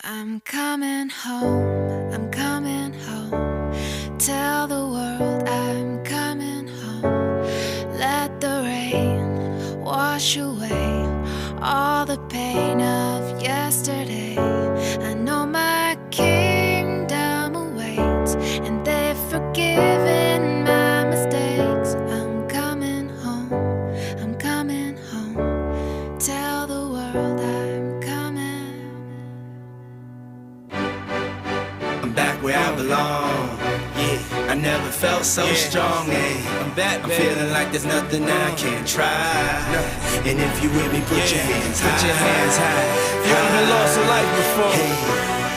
I'm coming home, I'm coming home. Tell the world I'm coming home. Let the rain wash away all the pain of yesterday. I know my kingdom awaits, and they've forgiven my mistakes. I'm coming home, I'm coming home. Tell the world I'm coming. I'm back where I belong. Yeah, I never felt so strong. I'm back, I'm feeling like there's nothing that I can't try. And if you with me, put your hands high. You ever been lost in life before? Hey.